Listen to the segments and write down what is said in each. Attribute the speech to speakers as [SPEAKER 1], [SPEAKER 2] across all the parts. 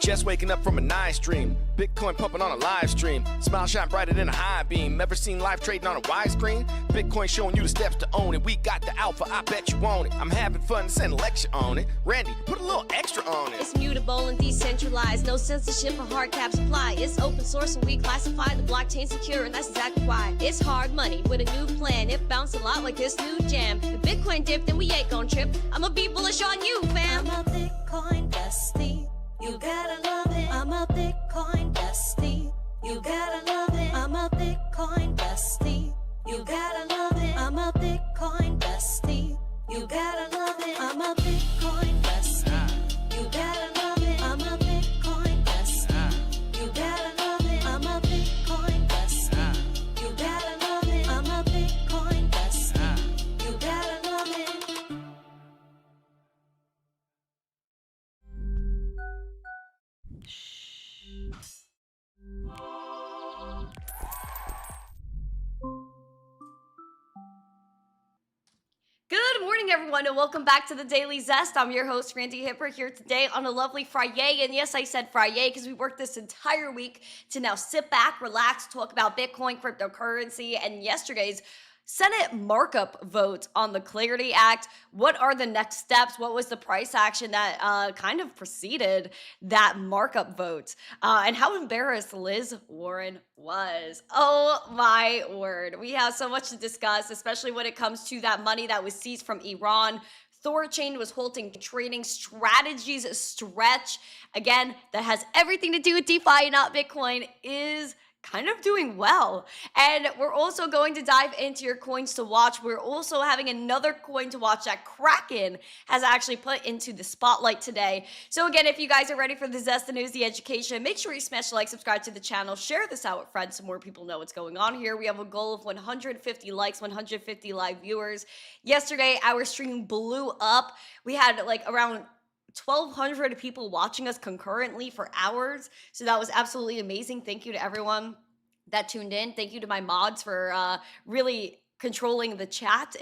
[SPEAKER 1] Just waking up from a nice dream. Bitcoin pumping on a live stream. Smile shine brighter than a high beam. Ever seen live trading on a widescreen? Bitcoin showing you the steps to own it. We got the alpha, I bet you want it. I'm having fun to send a lecture on it. Randy, put a little extra on it.
[SPEAKER 2] It's mutable and decentralized. No censorship or hard cap supply. It's open source and we classify the blockchain secure, and that's exactly why. It's hard money with a new plan. It bounced a lot like this new jam. The Bitcoin dip, then we ain't gon' trip. I'ma be bullish on you, fam.
[SPEAKER 3] I'm a Bitcoin bestie. You gotta love it. I'm a Bitcoin bestie. You gotta love it. I'm a Bitcoin bestie. You gotta love it. I'm a Bitcoin bestie. You gotta love it. I'm a Bitcoin bestie. You gotta love it. I'm a Bitcoin bestie. You gotta love it. I'm a Bitcoin bestie. You gotta love it. I'm a Bitcoin bestie. You gotta love it.
[SPEAKER 2] Good morning, everyone, and welcome back to the Daily Zest. I'm your host, Randi Hipper, here today on a lovely Friday. And yes, I said Friday because we worked this entire week to now sit back, relax, talk about Bitcoin, cryptocurrency, and yesterday's Senate markup vote on the Clarity Act. What are the next steps? What was the price action that kind of preceded that markup vote? And how embarrassed Liz Warren was. Oh my word. We have so much to discuss, especially when it comes to that money that was seized from Iran. Thorchain was halting trading strategies stretch. Again, that has everything to do with DeFi, not Bitcoin, is kind of doing well. And we're also going to dive into your coins to watch. We're also having another coin to watch that Kraken has actually put into the spotlight today. So again, if you guys are ready for the Zest, the news, the education, make sure you smash the like, subscribe to the channel, share this out with friends so more people know what's going on here. We have a goal of 150 likes, 150 live viewers. Yesterday, our stream blew up. We had like around 1,200 people watching us concurrently for hours. So that was absolutely amazing. Thank you to everyone that tuned in. Thank you to my mods for really controlling the chat.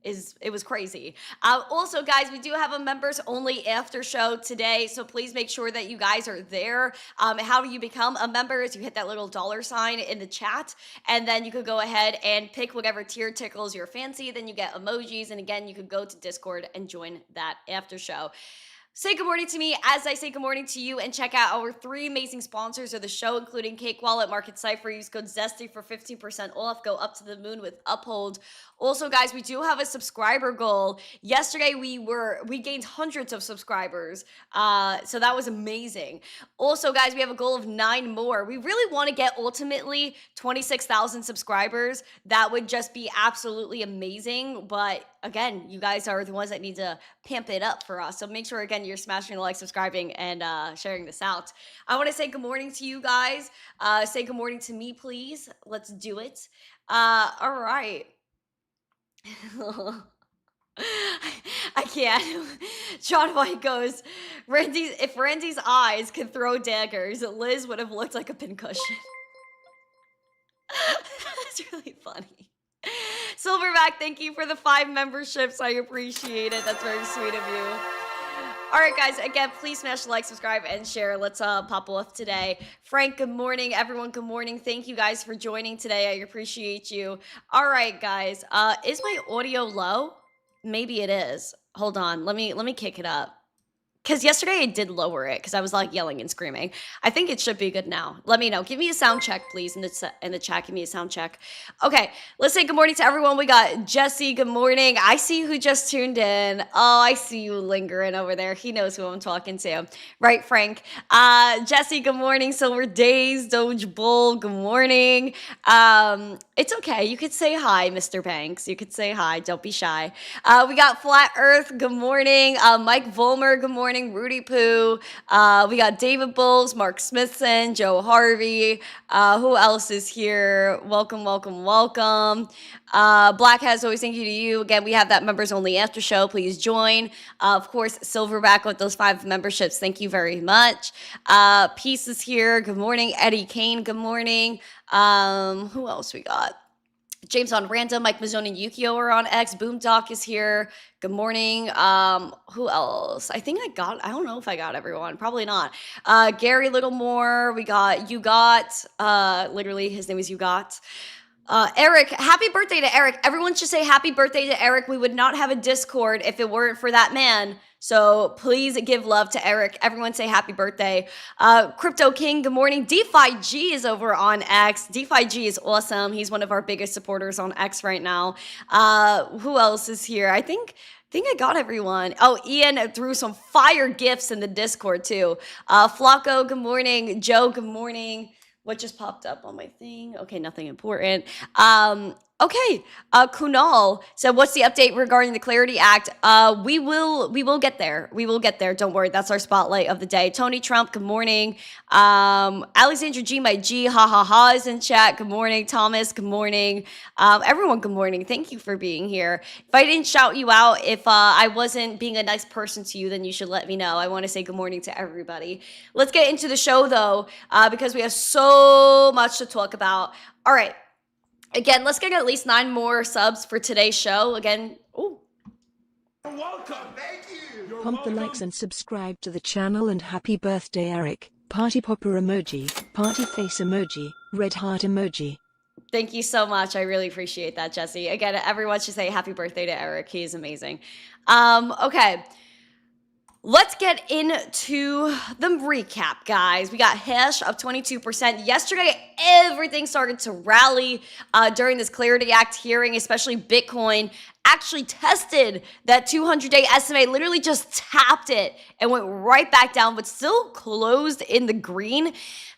[SPEAKER 2] It was crazy. Also, guys, we do have a members only after show today, so please make sure that you guys are there. How do you become a member? Is you hit that little $ in the chat, and then you could go ahead and pick whatever tier tickles your fancy. Then you get emojis, and again, you could go to Discord and join that after show. Say good morning to me as I say good morning to you, and check out our 3 amazing sponsors of the show, including Cake Wallet, Market Cipher. Use code ZESTY for 15% off. Go up to the moon with Uphold. Also, guys, we do have a subscriber goal. Yesterday, we gained hundreds of subscribers, so that was amazing. Also, guys, we have a goal of 9 more. We really want to get ultimately 26,000 subscribers. That would just be absolutely amazing, but again, you guys are the ones that need to pamp it up for us. So make sure, again, you're smashing the like, subscribing, and sharing this out. I want to say good morning to you guys. Say good morning to me, please. Let's do it. All right. I can't. John White goes, if Randy's eyes could throw daggers, Liz would have looked like a pincushion. That's really funny. Silverback, thank you for the 5 memberships. I appreciate it. That's very sweet of you. All right, guys, again, please smash the like, subscribe, and share. Let's pop off today. Frank, good morning. Everyone, good morning. Thank you guys for joining today. I appreciate you. All right, guys, is my audio low? Maybe it is. Hold on. Let me kick it up. Because yesterday I did lower it because I was like yelling and screaming. I think it should be good now. Let me know. Give me a sound check, please, in the chat. Give me a sound check. Okay, let's say good morning to everyone. We got Jesse. Good morning. I see who just tuned in. Oh, I see you lingering over there. He knows who I'm talking to. Right, Frank? Jesse, good morning. Silver Days, Doge Bull, good morning. It's okay. You could say hi, Mr. Banks. You could say hi. Don't be shy. We got Flat Earth. Good morning. Mike Volmer. Good morning. Rudy Poo. We got David Bulls, Mark Smithson, Joe Harvey. Who else is here? Welcome, welcome, welcome. Black has always thank you to you. Again, we have that members only after show. Please join. Of course, Silverback with those 5 memberships. Thank you very much. Peace is here. Good morning. Eddie Kane. Good morning. Who else we got? James on Random, Mike Mazzone and Yukio are on X. Boomdoc is here. Good morning. Who else? I don't know if I got everyone. Probably not. Gary Littlemore. We got You Got. Literally, his name is You Got. Eric, happy birthday to Eric. Everyone should say happy birthday to Eric. We would not have a Discord if it weren't for that man. So please give love to Eric. Everyone say happy birthday. Crypto King, good morning. DeFi G is over on X. DeFi G is awesome. He's one of our biggest supporters on X right now. Who else is here? I think I got everyone. Oh, Ian threw some fire gifts in the Discord too. Flacco, good morning. Joe, good morning. What just popped up on my thing? Okay, nothing important. Okay, Kunal said, what's the update regarding the Clarity Act? We will get there. We will get there. Don't worry. That's our spotlight of the day. Tony Trump, good morning. Alexandra G, my G, ha ha ha is in chat. Good morning. Thomas, good morning. Everyone, good morning. Thank you for being here. If I didn't shout you out, if I wasn't being a nice person to you, then you should let me know. I want to say good morning to everybody. Let's get into the show though, because we have so much to talk about. All right. Again, let's get at least 9 more subs for today's show. Again, ooh.
[SPEAKER 4] You're welcome. Thank you. You're
[SPEAKER 5] Pump the
[SPEAKER 4] welcome.
[SPEAKER 5] likes and subscribe to the channel, and happy birthday, Eric. Party popper emoji, party face emoji, red heart emoji.
[SPEAKER 2] Thank you so much. I really appreciate that, Jesse. Again, everyone should say happy birthday to Eric. He is amazing. Okay. Let's get into the recap, guys. We got hash up 22%. Yesterday, everything started to rally during this Clarity Act hearing, especially Bitcoin actually tested that 200-day SMA, literally just tapped it and went right back down, but still closed in the green.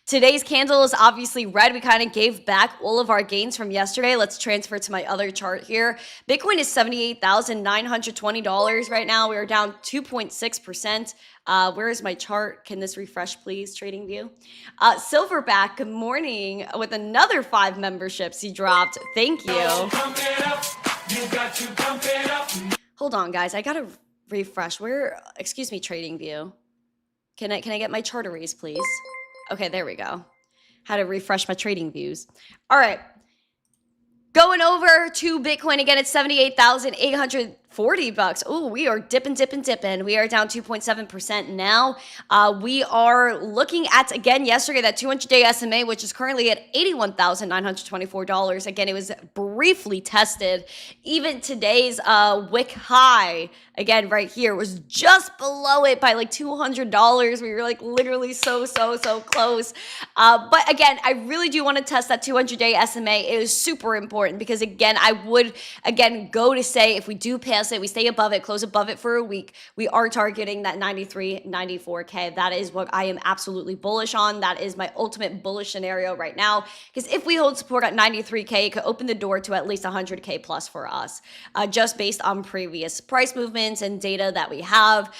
[SPEAKER 2] Today's candle is obviously red. We kind of gave back all of our gains from yesterday. Let's transfer to my other chart here. Bitcoin is $78,920 right now. We are down 2.6%. Where is my chart? Can this refresh, please, TradingView? Silverback, good morning, with another 5 memberships he dropped. Thank you. Hold on, guys. I got to refresh. Excuse me, TradingView. Can I get my chart erased, please? Okay, there we go. How to refresh my trading views. All right. Going over to Bitcoin again at $78,840. Oh, we are dipping. We are down 2.7% now. We are looking at, again, yesterday, that 200-day SMA, which is currently at $81,924. Again, it was briefly tested. Even today's wick high, again, right here, was just below it by like $200. We were like literally so close. But again, I really do want to test that 200-day SMA. It is super important because, again, I would, go to say if we do pass it, we stay above it, close above it for a week, we are targeting that 93, 94K. That is what I am absolutely bullish on. That is my ultimate bullish scenario right now, because if we hold support at 93K, it could open the door to at least 100K plus for us, just based on previous price movements and data that we have.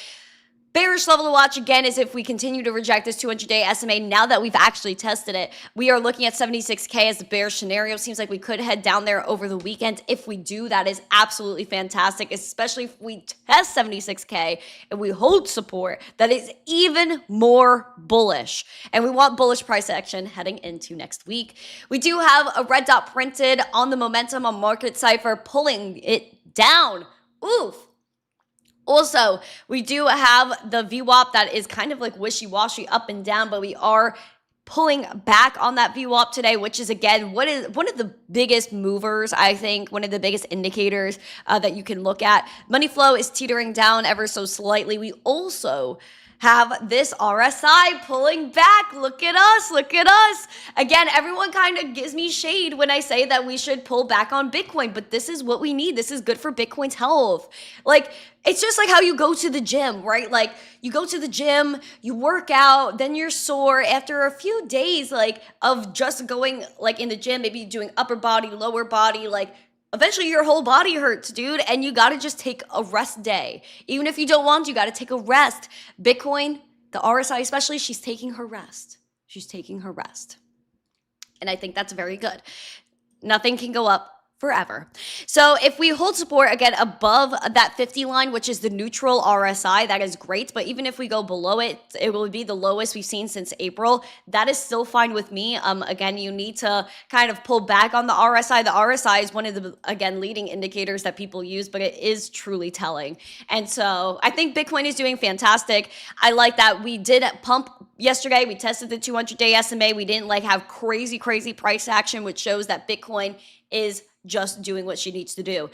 [SPEAKER 2] Bearish level to watch, again, is if we continue to reject this 200-day SMA. Now that we've actually tested it, we are looking at 76K as the bearish scenario. Seems like we could head down there over the weekend. If we do, that is absolutely fantastic, especially if we test 76K and we hold support. That is even more bullish. And we want bullish price action heading into next week. We do have a red dot printed on the momentum on market Cipher, pulling it down. Oof. Also, we do have the VWAP that is kind of like wishy-washy up and down, but we are pulling back on that VWAP today, which is, again, one of the biggest movers, I think, one of the biggest indicators that you can look at. Money flow is teetering down ever so slightly. We also have this RSI pulling back. Look at us. Again, everyone kind of gives me shade when I say that we should pull back on Bitcoin, but this is what we need. This is good for Bitcoin's health. Like, it's just like how you go to the gym, right? Like, you go to the gym, you work out, then you're sore. After a few days, like, of just going, like, in the gym, maybe doing upper body, lower body, like, eventually your whole body hurts, dude, and you gotta just take a rest day. Even if you don't want to, you gotta take a rest. Bitcoin, the RSI especially, she's taking her rest. And I think that's very good. Nothing can go up forever. So if we hold support again above that 50 line, which is the neutral RSI, that is great. But even if we go below it, it will be the lowest we've seen since April. That is still fine with me. Again, you need to kind of pull back on the RSI. The RSI is one of the, again, leading indicators that people use, but it is truly telling. And so I think Bitcoin is doing fantastic. I like that we did pump yesterday. We tested the 200-day SMA. We didn't like have crazy price action, which shows that Bitcoin is just doing what she needs to do.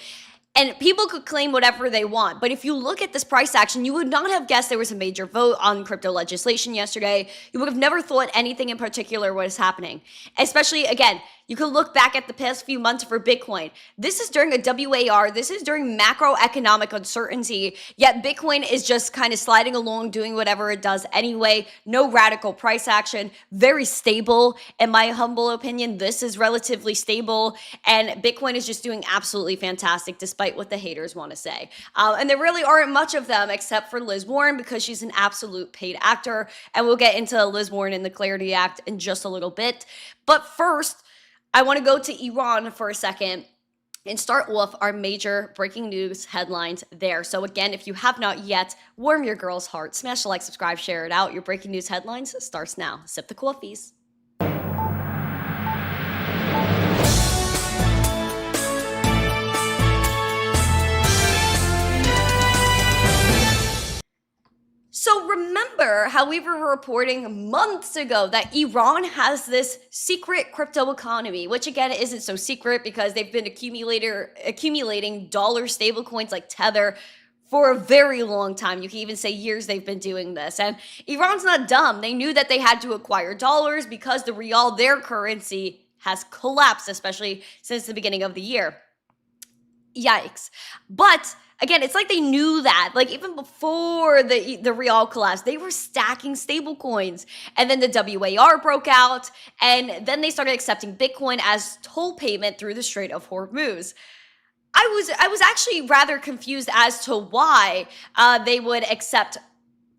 [SPEAKER 2] And people could claim whatever they want, but if you look at this price action, you would not have guessed there was a major vote on crypto legislation yesterday. You would have never thought anything in particular was happening. Especially, again, you could look back at the past few months for Bitcoin. This is during a WAR. This is during macroeconomic uncertainty, yet Bitcoin is just kind of sliding along, doing whatever it does anyway. No radical price action. Very stable. In my humble opinion, this is relatively stable, and Bitcoin is just doing absolutely fantastic despite what the haters want to say. And there really aren't much of them except for Liz Warren, because she's an absolute paid actor, and we'll get into Liz Warren and the Clarity Act in just a little bit. But first, I want to go to Iran for a second and start off our major breaking news headlines there. So again, if you have not yet, warm your girl's heart, smash the like, subscribe, share it out. Your breaking news headlines starts now. Sip the coffees. So remember how we were reporting months ago that Iran has this secret crypto economy, which again isn't so secret because they've been accumulating dollar stablecoins like Tether for a very long time. You can even say years they've been doing this. And Iran's not dumb. They knew that they had to acquire dollars because the rial, their currency, has collapsed, especially since the beginning of the year. Yikes. But again, it's like they knew that. Like even before the rial collapse, they were stacking stable coins. And then the WAR broke out, and then they started accepting Bitcoin as toll payment through the Strait of Hormuz. I was actually rather confused as to why they would accept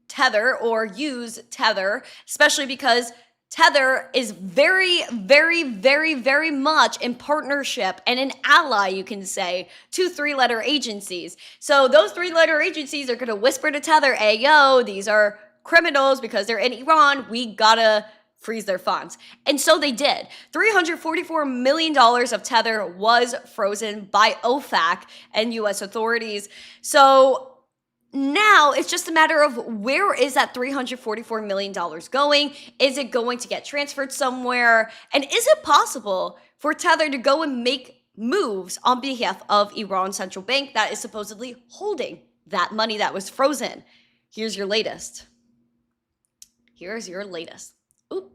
[SPEAKER 2] Tether or use Tether, especially because Tether is very much in partnership and an ally, you can say, to three-letter agencies. So those three-letter agencies are going to whisper to Tether, hey, yo, these are criminals because they're in Iran. We gotta freeze their funds. And so they did. $344 million of Tether was frozen by OFAC and U.S. authorities. So now it's just a matter of where is that $344 million going? Is it going to get transferred somewhere? And is it possible for Tether to go and make moves on behalf of Iran's central bank that is supposedly holding that money that was frozen? Here's your latest. Oop.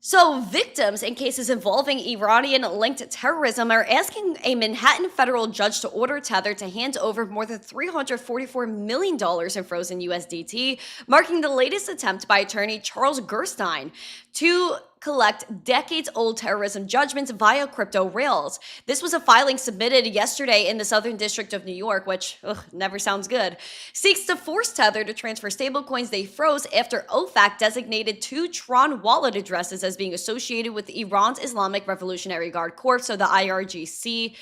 [SPEAKER 2] So victims in cases involving Iranian-linked terrorism are asking a Manhattan federal judge to order Tether to hand over more than $344 million in frozen USDT, marking the latest attempt by attorney Charles Gerstein to collect decades-old terrorism judgments via crypto rails. This was a filing submitted yesterday in the Southern District of New York, which never sounds good, seeks to force Tether to transfer stablecoins they froze after OFAC designated 2 Tron wallet addresses as being associated with Iran's Islamic Revolutionary Guard Corps, so the IRGC.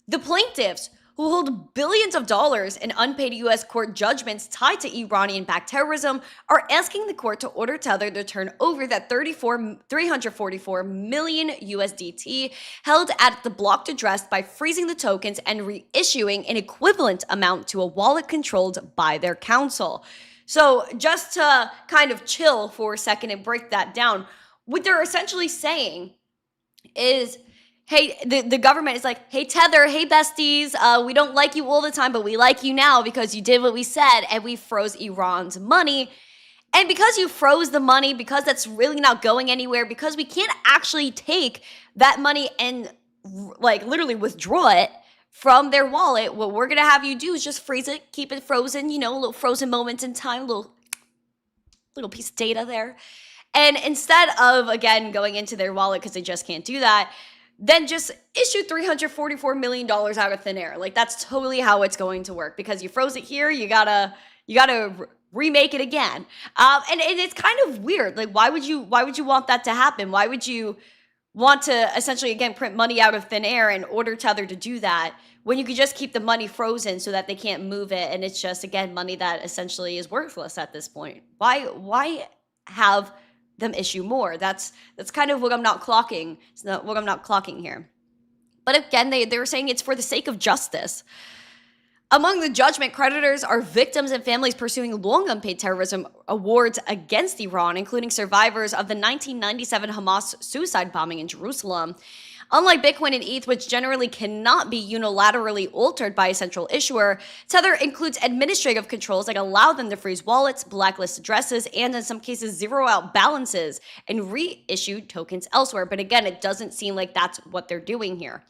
[SPEAKER 2] The plaintiffs, who hold billions of dollars in unpaid U.S. court judgments tied to Iranian-backed terrorism, are asking the court to order Tether to turn over that $344 million USDT held at the blocked address by freezing the tokens and reissuing an equivalent amount to a wallet controlled by their counsel. So just to kind of chill for a second and break that down, what they're essentially saying is, hey, the government is like, hey, Tether, hey, besties, we don't like you all the time, but we like you now because you did what we said and we froze Iran's money. And because you froze the money, because that's really not going anywhere, because we can't actually take that money and like literally withdraw it from their wallet, what we're going to have you do is just freeze it, keep it frozen, you know, little frozen moments in time, little piece of data there. And instead of, again, going into their wallet because they just can't do that, then just issue $344 million out of thin air. Like, that's totally how it's going to work, because you froze it here, you gotta remake it again. And it's kind of weird. Like, why would you want that to happen? Why would you want to essentially, again, print money out of thin air in order Tether to do that, when you could just keep the money frozen so that they can't move it, and it's just, again, money that essentially is worthless at this point. Why have them issue more? That's kind of what I'm not clocking. It's not what I'm not clocking here. But again, they were saying it's for the sake of justice. Among the judgment, creditors are victims and families pursuing long unpaid terrorism awards against Iran, including survivors of the 1997 Hamas suicide bombing in Jerusalem. Unlike Bitcoin and ETH, which generally cannot be unilaterally altered by a central issuer, Tether includes administrative controls that allow them to freeze wallets, blacklist addresses, and in some cases zero out balances and reissue tokens elsewhere. But again, it doesn't seem like that's what they're doing here.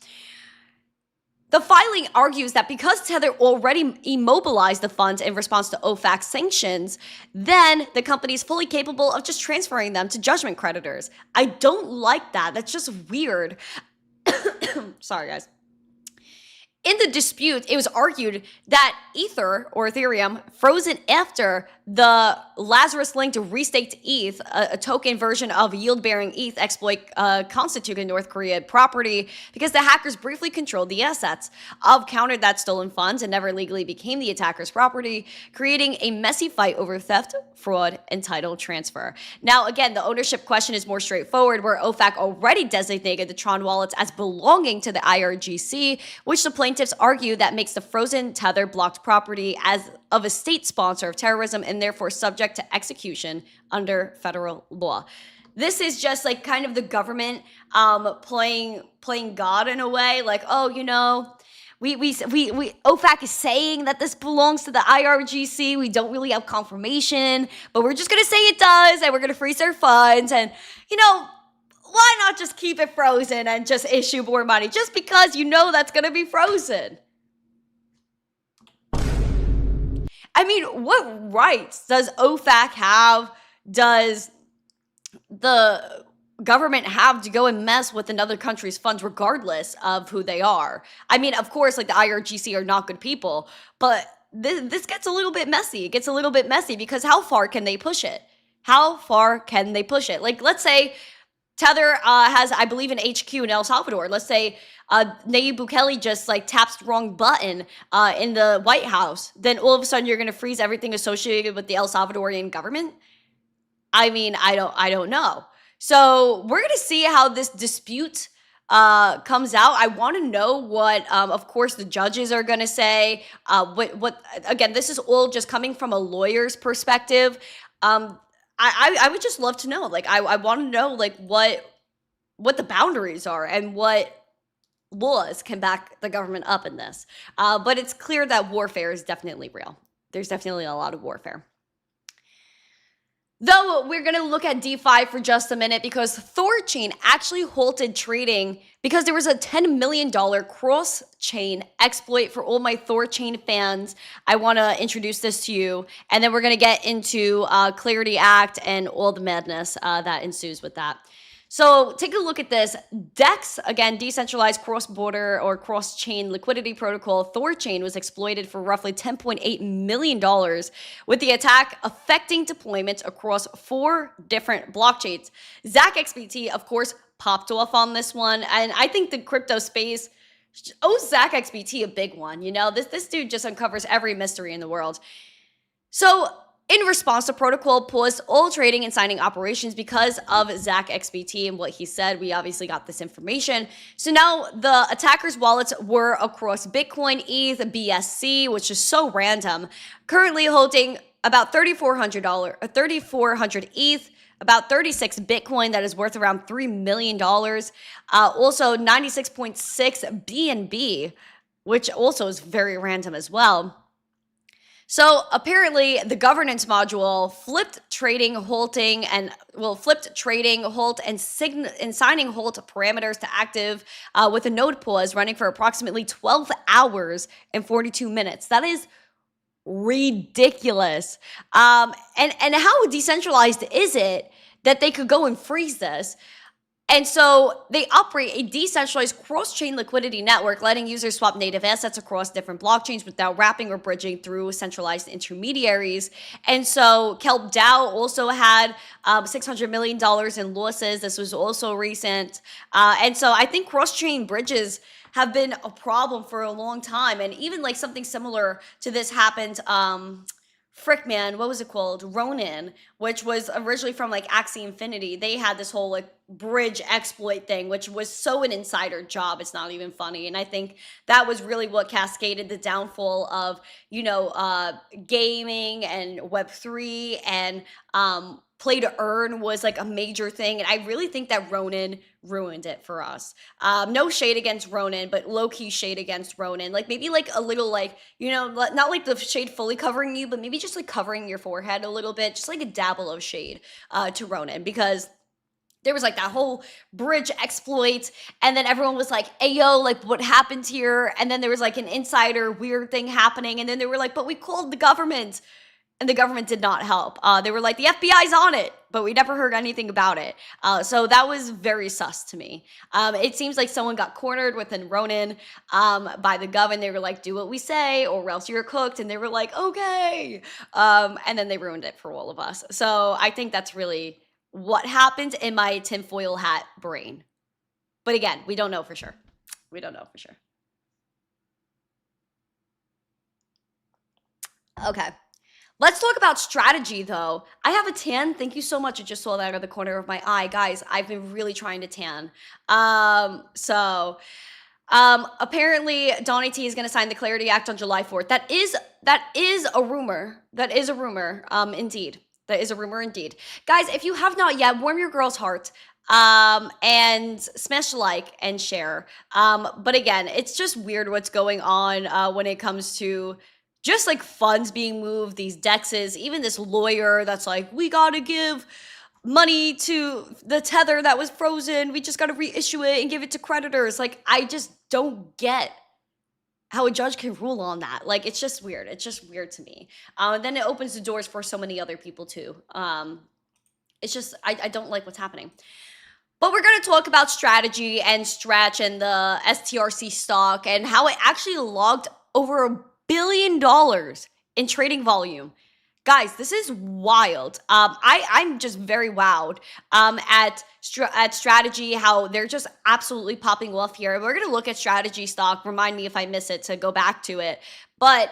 [SPEAKER 2] The filing argues that because Tether already immobilized the funds in response to OFAC sanctions, then the company is fully capable of just transferring them to judgment creditors. I don't like that. That's just weird. Sorry, guys. In the dispute, it was argued that Ether, or Ethereum, frozen after the Lazarus-linked restaked ETH, a token version of yield-bearing ETH exploit constituted North Korea property because the hackers briefly controlled the assets of countered that stolen funds and never legally became the attacker's property, creating a messy fight over theft, fraud, and title transfer. Now, again, the ownership question is more straightforward, where OFAC already designated the Tron wallets as belonging to the IRGC, which the plaintiffs argue that makes the frozen Tether blocked property as of a state sponsor of terrorism and therefore subject to execution under federal law. This is just like kind of the government playing God in a way, like, oh, you know, we OFAC is saying that this belongs to the IRGC. We don't really have confirmation, but we're just gonna say it does, and we're gonna freeze their funds, and you know, why not just keep it frozen and just issue more money just because you know that's gonna be frozen? I mean, what rights does OFAC have? Does the government have to go and mess with another country's funds regardless of who they are? I mean, of course, like the IRGC are not good people, but this gets a little bit messy. It gets a little bit messy because how far can they push it? How far can they push it? Like, let's say Tether has, I believe, an HQ in El Salvador. Let's say Nayib Bukele just like taps the wrong button in the White House. Then all of a sudden you're going to freeze everything associated with the El Salvadorian government? I mean, I don't know. So we're going to see how this dispute comes out. I want to know what, of course, the judges are going to say. What again, this is all just coming from a lawyer's perspective. I would just love to know. Like, I want to know like what the boundaries are and what laws can back the government up in this. But it's clear that warfare is definitely real. There's definitely a lot of warfare. Though we're going to look at DeFi for just a minute because Thorchain actually halted trading because there was a $10 million cross-chain exploit. For all my Thorchain fans, I want to introduce this to you. And then we're going to get into Clarity Act and all the madness that ensues with that. So take a look at this. DEX, again, decentralized cross-border or cross-chain liquidity protocol, Thorchain was exploited for roughly $10.8 million with the attack affecting deployments across 4 different blockchains. ZachXBT, of course, popped off on this one. And I think the crypto space owes ZachXBT a big one. You know, this dude just uncovers every mystery in the world. So in response, the protocol paused all trading and signing operations because of ZachXBT and what he said. We obviously got this information. So now the attackers' wallets were across Bitcoin, ETH, BSC, which is so random, currently holding about $3,400 ETH, about 36 Bitcoin that is worth around $3 million. Also 96.6 BNB, which also is very random as well. So apparently the governance module flipped trading, halt, and signing halt parameters to active with a node pause running for approximately 12 hours and 42 minutes. That is ridiculous. And how decentralized is it that they could go and freeze this? And so they operate a decentralized cross-chain liquidity network, letting users swap native assets across different blockchains without wrapping or bridging through centralized intermediaries. And so Kelp DAO also had $600 million in losses. This was also recent. And so I think cross-chain bridges have been a problem for a long time. And even like something similar to this happened, man, what was it called? Ronin, which was originally from like Axie Infinity. They had this whole like bridge exploit thing, which was so an insider job. It's not even funny. And I think that was really what cascaded the downfall of, gaming and Web3 and play to earn was like a major thing. And I really think that Ronin ruined it for us. No shade against Ronin, but low-key shade against Ronin. Like maybe like a little like, not like the shade fully covering you, but maybe just like covering your forehead a little bit, just like a dabble of shade to Ronin, because there was like that whole bridge exploit, and then everyone was like, hey, yo, like what happened here? And then there was like an insider weird thing happening, and then they were like, but we called the government. And the government did not help. They were like, the FBI's on it, but we never heard anything about it. So that was very sus to me. It seems like someone got cornered within Ronin by the government. They were like, do what we say or else you're cooked. And they were like, okay. And then they ruined it for all of us. So I think that's really what happened in my tinfoil hat brain. But again, we don't know for sure. We don't know for sure. Okay. Let's talk about strategy, though. I have a tan. Thank you so much. I just saw that out of the corner of my eye. Guys, I've been really trying to tan. Apparently, Donnie T is going to sign the Clarity Act on July 4th. That is a rumor. That is a rumor, indeed. That is a rumor, indeed. Guys, if you have not yet, warm your girl's heart. And smash like and share. But again, it's just weird what's going on when it comes to just like funds being moved, these dexes, even this lawyer that's like, we gotta give money to the tether that was frozen. We just gotta reissue it and give it to creditors. Like, I just don't get how a judge can rule on that. Like, it's just weird. It's just weird to me. And then it opens the doors for so many other people too. It's just, I don't like what's happening. But we're going to talk about strategy and Stretch and the STRC stock and how it actually logged over $1 billion in trading volume. Guys, this is wild. I'm just very wowed at strategy, how they're just absolutely popping off here. We're going to look at strategy stock. Remind me if I miss it to go back to it. But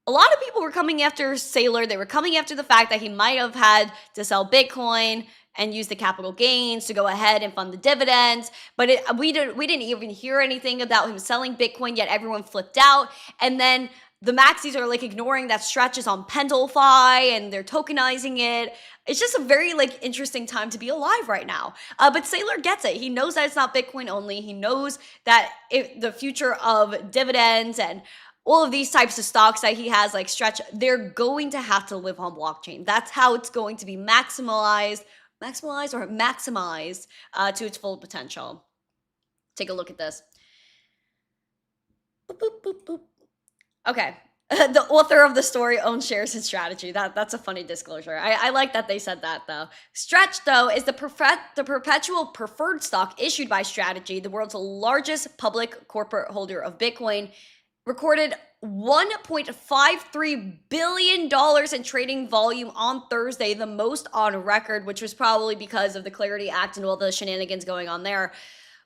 [SPEAKER 2] a lot of people were coming after Saylor. They were coming after the fact that he might have had to sell Bitcoin and use the capital gains to go ahead and fund the dividends. But we didn't even hear anything about him selling Bitcoin, yet everyone flipped out. And then the maxis are like ignoring that Stretch is on Pendlefi and they're tokenizing it. It's just a very like interesting time to be alive right now. But Saylor gets it. He knows that it's not Bitcoin only. He knows that the future of dividends and all of these types of stocks that he has, like Stretch, they're going to have to live on blockchain. That's how it's going to be maximized to its full potential. Take a look at this. Boop, boop, boop, boop. Okay. The author of the story owns shares in Strategy. That's a funny disclosure. I like that they said that, though. Stretch, though, is the perpetual preferred stock issued by Strategy, the world's largest public corporate holder of Bitcoin, recorded $1.53 billion in trading volume on Thursday, the most on record, which was probably because of the Clarity Act and all the shenanigans going on there.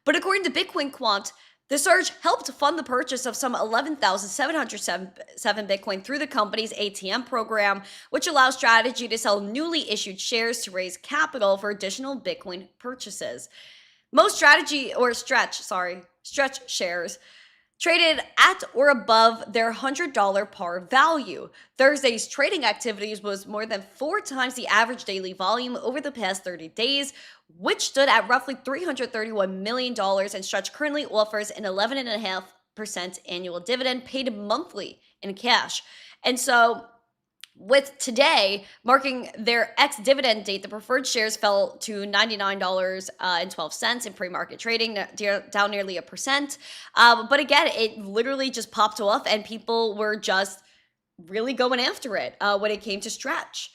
[SPEAKER 2] But according to Bitcoin Quant, the surge helped fund the purchase of some 11,707 Bitcoin through the company's ATM program, which allows Strategy to sell newly issued shares to raise capital for additional Bitcoin purchases. Most Stretch shares traded at or above their $100 par value. Thursday's trading activities was more than 4 times the average daily volume over the past 30 days, which stood at roughly $331 million, and Stretch currently offers an 11.5% annual dividend paid monthly in cash. And so with today marking their ex-dividend date, the preferred shares fell to $99.12 in pre-market trading, down nearly 1%. But again, it literally just popped off and people were just really going after it when it came to Stretch.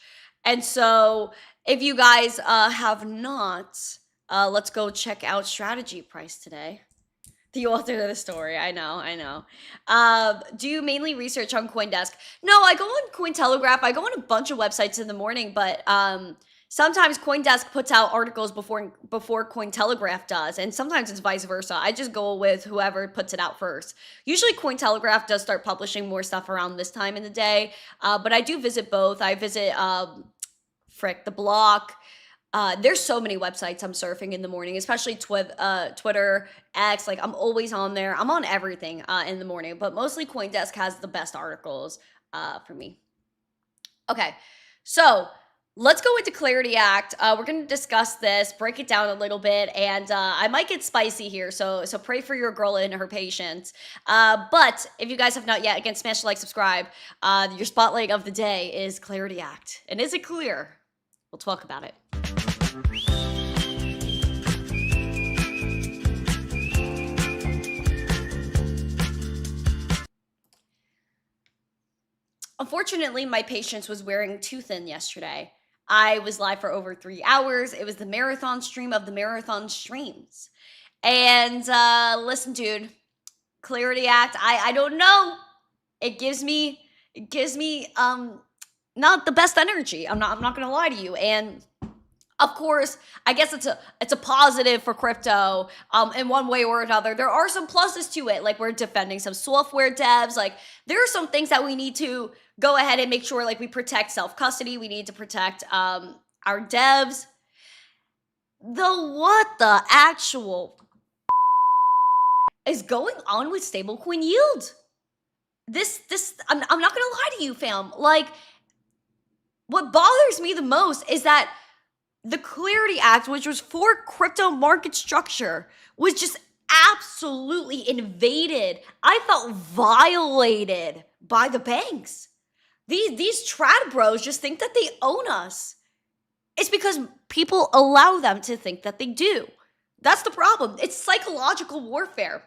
[SPEAKER 2] And so if you guys have not Let's go check out strategy price today. The author of the story. I know. Do you mainly research on CoinDesk? No, I go on Cointelegraph. I go on a bunch of websites in the morning, but sometimes CoinDesk puts out articles before Cointelegraph does, and sometimes it's vice versa. I just go with whoever puts it out first. Usually Cointelegraph does start publishing more stuff around this time in the day, but I do visit both. I visit the Block. There's so many websites I'm surfing in the morning, especially Twitter, X. Like, I'm always on there. I'm on everything in the morning, but mostly CoinDesk has the best articles for me. Okay, so let's go into Clarity Act. We're going to discuss this, break it down a little bit, and I might get spicy here, so pray for your girl and her patience. But if you guys have not yet, again, smash the like, subscribe. Your spotlight of the day is Clarity Act. And is it clear? We'll talk about it. Unfortunately, my patience was wearing too thin yesterday. I was live for over 3 hours. It was the marathon stream of the marathon streams. And listen, dude, Clarity Act, I don't know. It gives me not the best energy. I'm not gonna lie to you. And of course, I guess it's a positive for crypto in one way or another. There are some pluses to it, like we're defending some software devs. Like, there are some things that we need to go ahead and make sure, like, we protect self-custody. We need to protect our devs. What the actual is going on with stablecoin yield? I'm not gonna lie to you, fam. Like, what bothers me the most is that the Clarity Act, which was for crypto market structure, was just absolutely invaded. I felt violated by the banks. These trad bros just think that they own us. It's because people allow them to think that they do. That's the problem. It's psychological warfare.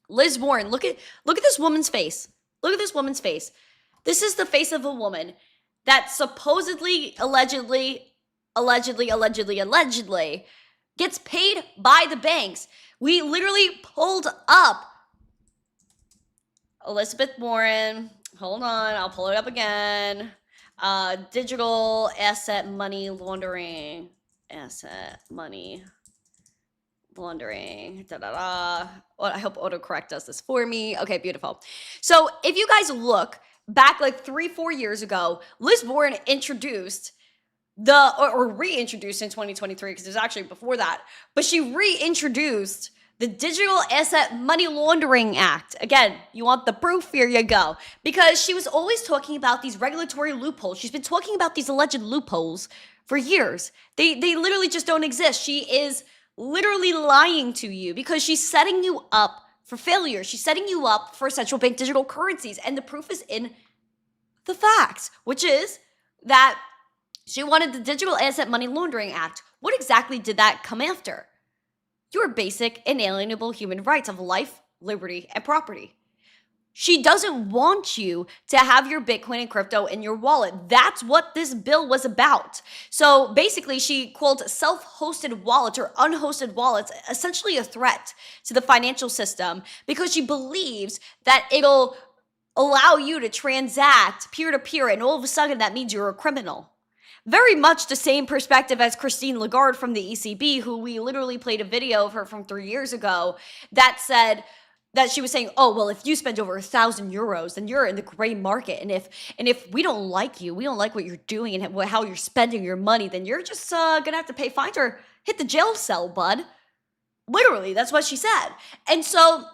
[SPEAKER 2] Liz Warren, look at this woman's face. Look at this woman's face. This is the face of a woman that supposedly, allegedly gets paid by the banks. We literally pulled up Elizabeth Warren. Hold on, I'll pull it up again. Digital asset money laundering. Well, I hope autocorrect does this for me. Okay, beautiful. So if you guys look back like 3-4 years ago, Liz Warren introduced or reintroduced in 2023, because it was actually before that, but she reintroduced the Digital Asset Money Laundering Act. Again, you want the proof? Here you go. Because she was always talking about these regulatory loopholes. She's been talking about these alleged loopholes for years. They literally just don't exist. She is literally lying to you because she's setting you up for failure. She's setting you up for central bank digital currencies. And the proof is in the facts, which is that she wanted the Digital Asset Money Laundering Act. What exactly did that come after? Your basic inalienable human rights of life, liberty, and property. She doesn't want you to have your Bitcoin and crypto in your wallet. That's what this bill was about. So basically, she called self-hosted wallets or unhosted wallets essentially a threat to the financial system because she believes that it'll allow you to transact peer-to-peer, and all of a sudden that means you're a criminal. Very much the same perspective as Christine Lagarde from the ECB, who we literally played a video of her from 3 years ago that said that she was saying, oh, well, if you spend over 1,000 euros, then you're in the gray market. And if we don't like you, we don't like what you're doing and how you're spending your money, then you're just going to have to pay fines or hit the jail cell, bud. Literally, that's what she said. And so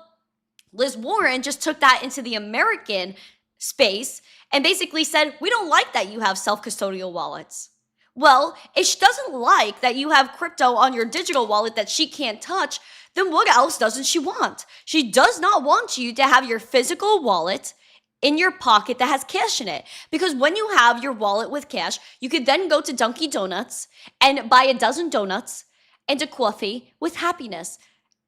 [SPEAKER 2] Liz Warren just took that into the American space and basically said, we don't like that you have self-custodial wallets. Well, if she doesn't like that you have crypto on your digital wallet that she can't touch, then what else doesn't she want? She does not want you to have your physical wallet in your pocket that has cash in it. Because when you have your wallet with cash, you could then go to Dunkin' Donuts and buy a dozen donuts and a coffee with happiness.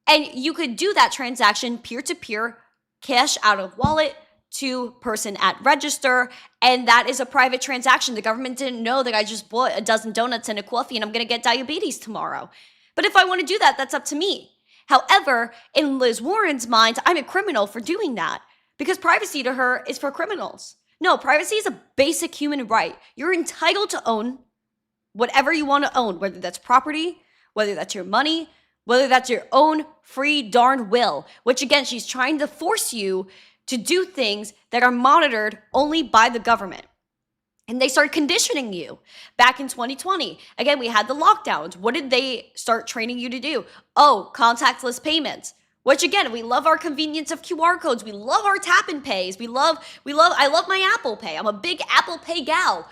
[SPEAKER 2] And you could do that transaction peer-to-peer, cash out of wallet to person at register, and that is a private transaction. The government didn't know that I just bought a dozen donuts and a coffee and I'm going to get diabetes tomorrow. But if I want to do that, that's up to me. However, in Liz Warren's mind, I'm a criminal for doing that because privacy to her is for criminals. No, privacy is a basic human right. You're entitled to own whatever you want to own, whether that's property, whether that's your money, whether that's your own free darn will, which again, she's trying to force you to do things that are monitored only by the government. And they start conditioning you back in 2020. Again, we had the lockdowns. What did they start training you to do? Oh, contactless payments. Which again, we love our convenience of QR codes. We love our tap and pays. I love my Apple Pay. I'm a big Apple Pay gal.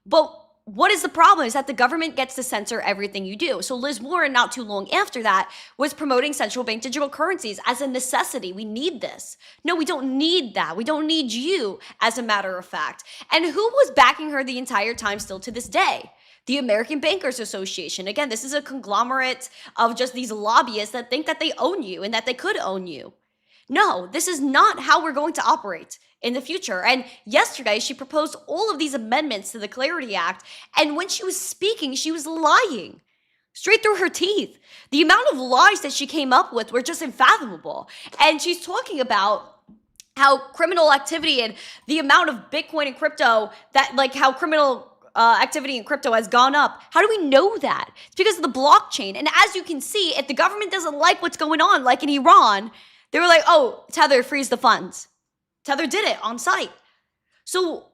[SPEAKER 2] But what is the problem is that the government gets to censor everything you do. So Liz Warren, not too long after that, was promoting central bank digital currencies as a necessity. We need this. No, we don't need that. We don't need you, as a matter of fact. And who was backing her the entire time still to this day? The American Bankers Association. Again, this is a conglomerate of just these lobbyists that think that they own you and that they could own you. No, this is not how we're going to operate in the future. And yesterday, she proposed all of these amendments to the Clarity Act. And when she was speaking, she was lying straight through her teeth. The amount of lies that she came up with were just unfathomable. And she's talking about how criminal activity and the amount of Bitcoin and crypto that, like, how criminal activity in crypto has gone up. How do we know that? It's because of the blockchain. And as you can see, if the government doesn't like what's going on, like in Iran, they were like, oh, Tether, freeze the funds. Tether did it on site. So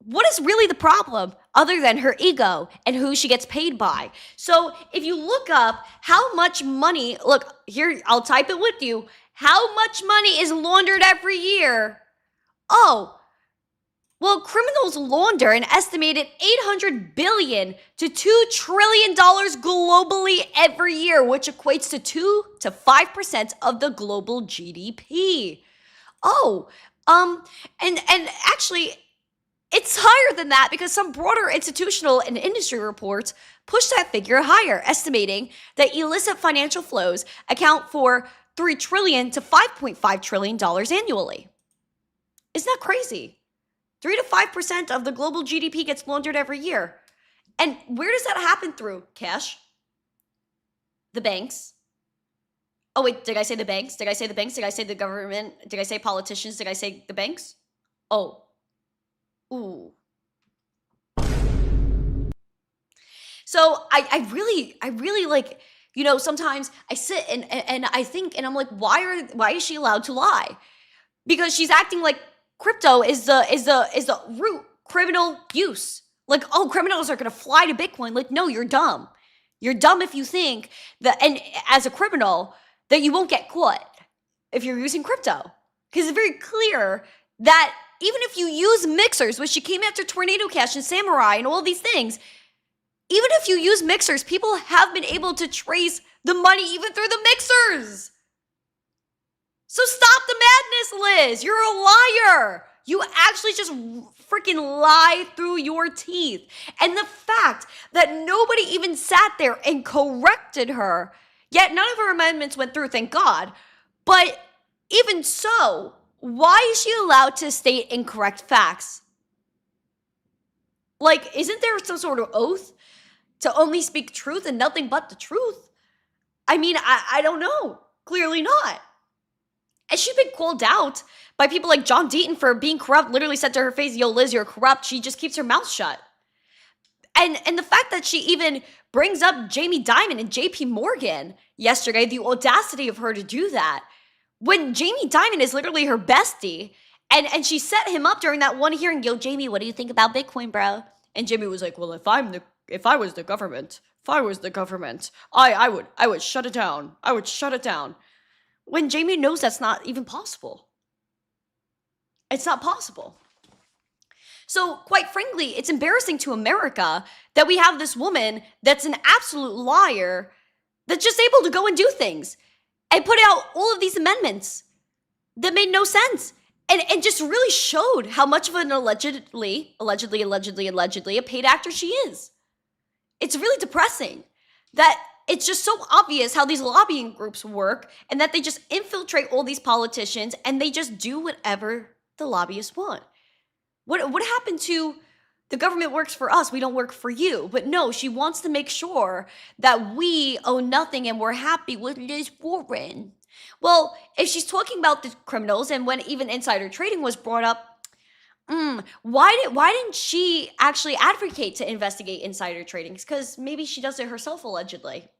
[SPEAKER 2] what is really the problem other than her ego and who she gets paid by? So if you look up how much money, look, here, I'll type it with you. How much money is laundered every year? Oh, well, criminals launder an estimated $800 billion to $2 trillion globally every year, which equates to 2 to 5% of the global GDP. Oh, and actually, it's higher than that because some broader institutional and industry reports push that figure higher, estimating that illicit financial flows account for $3 trillion to $5.5 trillion annually. Isn't that crazy? 3 to 5% of the global GDP gets laundered every year. And where does that happen through? Cash? The banks? Oh, wait, did I say the banks? Did I say the banks? Did I say the government? Did I say politicians? Did I say the banks? Oh. Ooh. So I really like, you know, sometimes I sit and I think, and I'm like, why is she allowed to lie? Because she's acting like crypto is the root criminal use. Like, oh, criminals are gonna fly to Bitcoin. Like, no, you're dumb. You're dumb if you think that, and as a criminal, that you won't get caught if you're using crypto. Because it's very clear that even if you use mixers, which she came after Tornado Cash and Samurai and all these things, even if you use mixers, people have been able to trace the money even through the mixers. So stop the madness, Liz. You're a liar. You actually just freaking lie through your teeth. And the fact that nobody even sat there and corrected her, yet none of her amendments went through, thank God. But even so, why is she allowed to state incorrect facts? Like, isn't there some sort of oath to only speak truth and nothing but the truth? I mean, I don't know. Clearly not. And she's been called out by people like John Deaton for being corrupt, literally said to her face, yo, Liz, you're corrupt. She just keeps her mouth shut. And the fact that she even brings up Jamie Dimon and JP Morgan yesterday, the audacity of her to do that, when Jamie Dimon is literally her bestie, and she set him up during that one hearing, yo, Jamie, what do you think about Bitcoin, bro? And Jamie was like, well, if I was the government, I would shut it down. I would shut it down. When Jamie knows that's not even possible. It's not possible. So quite frankly, it's embarrassing to America that we have this woman that's an absolute liar that's just able to go and do things and put out all of these amendments that made no sense and just really showed how much of an allegedly a paid actor she is. It's really depressing that it's just so obvious how these lobbying groups work and that they just infiltrate all these politicians and they just do whatever the lobbyists want. What happened to the government works for us, we don't work for you. But no, she wants to make sure that we own nothing and we're happy with Liz Warren. Well, if she's talking about the criminals, and when even insider trading was brought up, why didn't she actually advocate to investigate insider trading? Because maybe she does it herself, allegedly.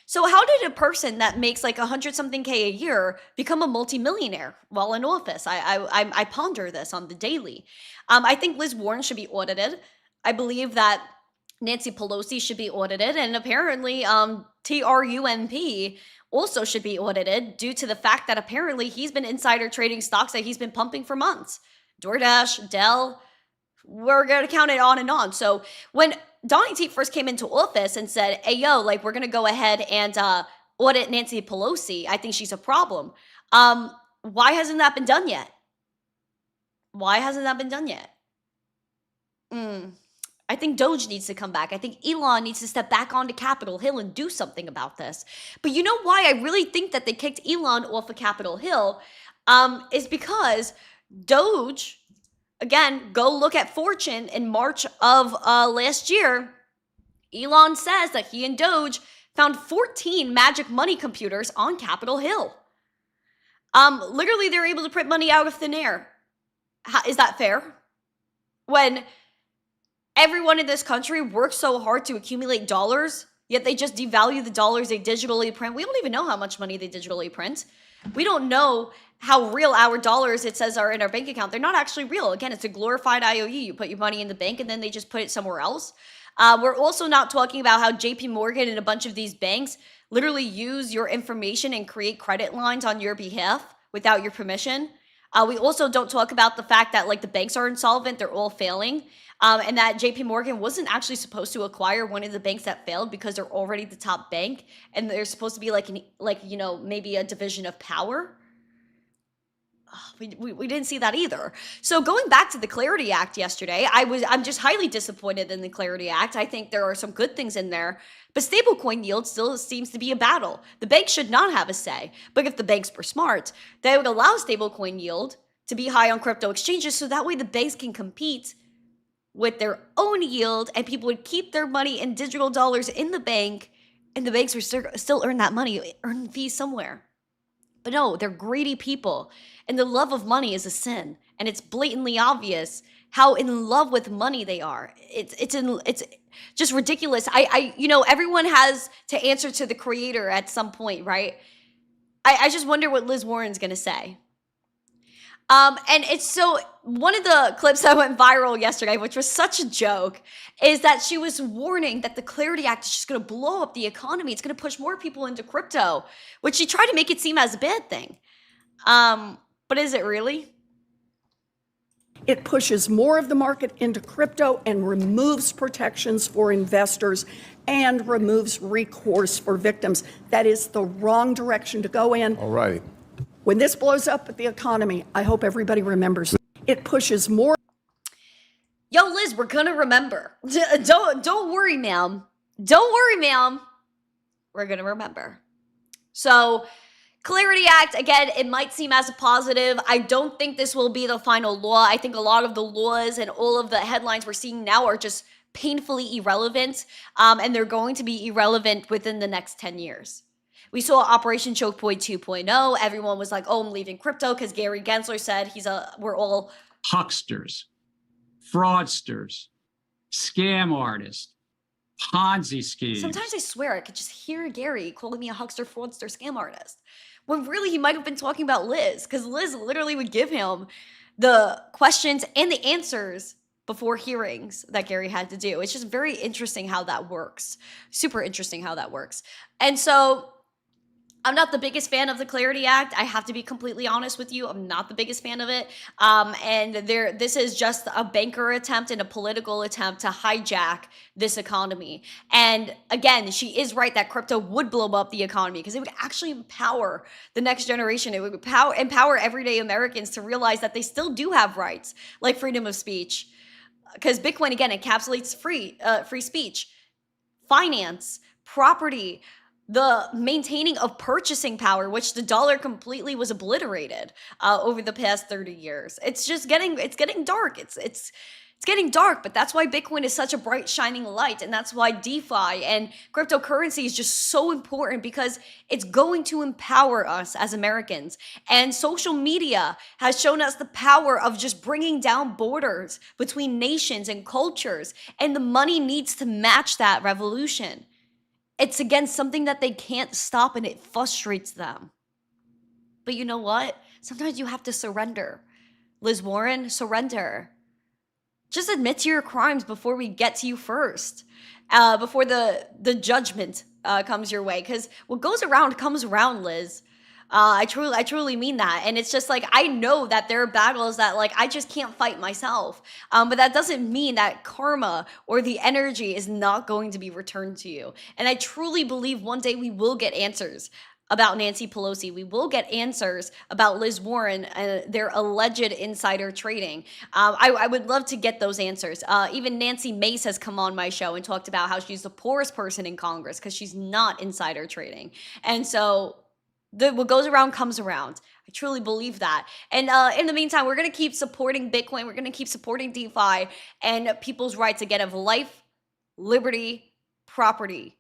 [SPEAKER 2] So how did a person that makes like 100-something K a year become a multimillionaire while in office? I ponder this on the daily. I think Liz Warren should be audited. I believe that Nancy Pelosi should be audited, and apparently TRUMP also should be audited due to the fact that apparently he's been insider trading stocks that he's been pumping for months. DoorDash, Dell, we're going to count it on and on. So when Donnie T first came into office and said, hey, yo, like, we're going to go ahead and audit Nancy Pelosi, I think she's a problem. Why hasn't that been done yet? Why hasn't that been done yet? I think Doge needs to come back. I think Elon needs to step back onto Capitol Hill and do something about this. But you know why I really think that they kicked Elon off of Capitol Hill is because Doge, again, go look at Fortune in March of last year. Elon says that he and Doge found 14 magic money computers on Capitol Hill. Literally, they're able to print money out of thin air. Is that fair? When everyone in this country works so hard to accumulate dollars, yet they just devalue the dollars they digitally print. We don't even know how much money they digitally print. We don't know how real our dollars, it says, are in our bank account. They're not actually real. Again, it's a glorified IOU. You put your money in the bank and then they just put it somewhere else. We're also not talking about how JP Morgan and a bunch of these banks literally use your information and create credit lines on your behalf without your permission. We also don't talk about the fact that like the banks are insolvent, they're all failing. And that JP Morgan wasn't actually supposed to acquire one of the banks that failed because they're already the top bank and they're supposed to be maybe a division of power. We didn't see that either. So going back to the Clarity Act yesterday, I'm just highly disappointed in the Clarity Act. I think there are some good things in there, but stablecoin yield still seems to be a battle. The banks should not have a say, but if the banks were smart, they would allow stablecoin yield to be high on crypto exchanges so that way the banks can compete with their own yield and people would keep their money in digital dollars in the bank and the banks would still earn that money, earn fees somewhere. But no, they're greedy people. And the love of money is a sin. And it's blatantly obvious how in love with money they are. It's just ridiculous. Everyone has to answer to the creator at some point, right? I just wonder what Liz Warren's going to say. And it's so, one of the clips that went viral yesterday, which was such a joke, is that she was warning that the Clarity Act is just going to blow up the economy. It's going to push more people into crypto, which she tried to make it seem as a bad thing. But is it really?
[SPEAKER 6] It pushes more of the market into crypto and removes protections for investors and removes recourse for victims. That is the wrong direction to go in.
[SPEAKER 4] All right.
[SPEAKER 6] When this blows up at the economy, I hope everybody remembers. It pushes more.
[SPEAKER 2] Yo, Liz, we're gonna remember. Don't worry, ma'am. Don't worry, ma'am. We're gonna remember. So, Clarity Act, again, it might seem as a positive. I don't think this will be the final law. I think a lot of the laws and all of the headlines we're seeing now are just painfully irrelevant, and they're going to be irrelevant within the next 10 years. We saw Operation Choke Point 2.0. Everyone was like, oh, I'm leaving crypto because Gary Gensler said we're all
[SPEAKER 7] hucksters, fraudsters, scam artists, Ponzi schemes.
[SPEAKER 2] Sometimes I swear I could just hear Gary calling me a huckster, fraudster, scam artist. When really he might have been talking about Liz, because Liz literally would give him the questions and the answers before hearings that Gary had to do. It's just very interesting how that works. Super interesting how that works. And so I'm not the biggest fan of the Clarity Act. I have to be completely honest with you. I'm not the biggest fan of it. This is just a banker attempt and a political attempt to hijack this economy. And again, she is right that crypto would blow up the economy because it would actually empower the next generation. It would empower everyday Americans to realize that they still do have rights, like freedom of speech. Because Bitcoin, again, encapsulates free speech, finance, property, the maintaining of purchasing power, which the dollar completely was obliterated over the past 30 years. It's just getting dark. It's It's getting dark, but that's why Bitcoin is such a bright, shining light. And that's why DeFi and cryptocurrency is just so important, because it's going to empower us as Americans. And social media has shown us the power of just bringing down borders between nations and cultures. And the money needs to match that revolution. It's, again, something that they can't stop, and it frustrates them. But you know what? Sometimes you have to surrender. Liz Warren, surrender. Just admit to your crimes before we get to you first, before the judgment comes your way. Because what goes around comes around, Liz. I truly mean that. And it's just like, I know that there are battles that like I just can't fight myself. But that doesn't mean that karma or the energy is not going to be returned to you. And I truly believe one day we will get answers about Nancy Pelosi. We will get answers about Liz Warren and their alleged insider trading. I would love to get those answers. Even Nancy Mace has come on my show and talked about how she's the poorest person in Congress because she's not insider trading. And so what goes around comes around. I truly believe that. And in the meantime, we're going to keep supporting Bitcoin. We're going to keep supporting DeFi and people's rights, again, of life, liberty, property,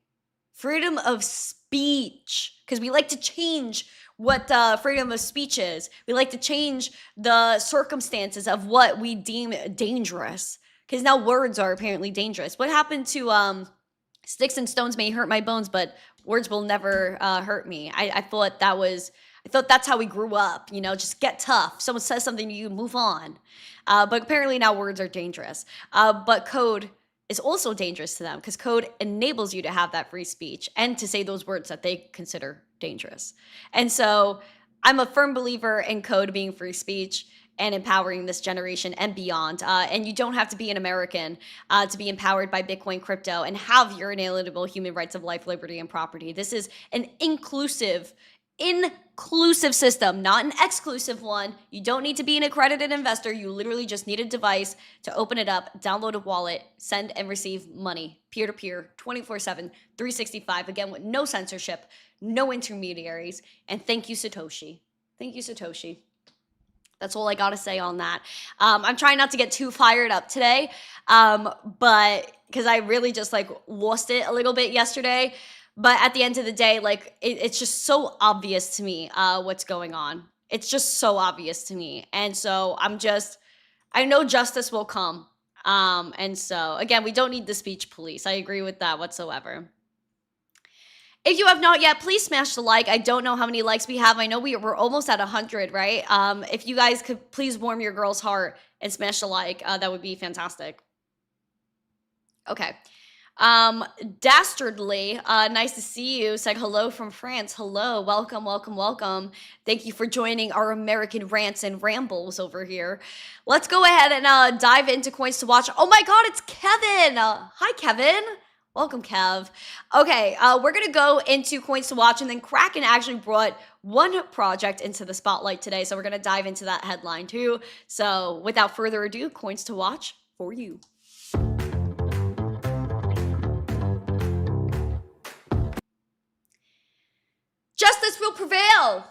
[SPEAKER 2] freedom of speech, because we like to change what freedom of speech is. We like to change the circumstances of what we deem dangerous, because now words are apparently dangerous. What happened to sticks and stones may hurt my bones, but words will never hurt me? I thought that's how we grew up, you know, just get tough. Someone says something to you, move on. But apparently now words are dangerous. But code is also dangerous to them, because code enables you to have that free speech and to say those words that they consider dangerous. And so I'm a firm believer in code being free speech and empowering this generation and beyond. And you don't have to be an American to be empowered by Bitcoin crypto and have your inalienable human rights of life, liberty, and property. This is an inclusive system, not an exclusive one. You don't need to be an accredited investor. You literally just need a device to open it up, download a wallet, send and receive money, peer-to-peer, 24/7, 365, again, with no censorship, no intermediaries. And thank you, Satoshi. Thank you, Satoshi. That's all I got to say on that. I'm trying not to get too fired up today, but because I really just like lost it a little bit yesterday. But at the end of the day, like it's just so obvious to me what's going on. It's just so obvious to me. And so I know justice will come. And so, again, we don't need the speech police. I agree with that whatsoever. If you have not yet, please smash the like. I don't know how many likes we have. I know we're almost at 100, right? If you guys could please warm your girl's heart and smash the like, that would be fantastic. Okay. Dastardly, nice to see you. Said hello from France. Hello, welcome, welcome, welcome. Thank you for joining our American rants and rambles over here. Let's go ahead and dive into coins to watch. Oh my God, it's Kevin. Hi, Kevin. Welcome, Kev. Okay, we're gonna go into coins to watch, and then Kraken actually brought one project into the spotlight today, so we're gonna dive into that headline too. So without further ado, coins to watch for you. Justice will prevail.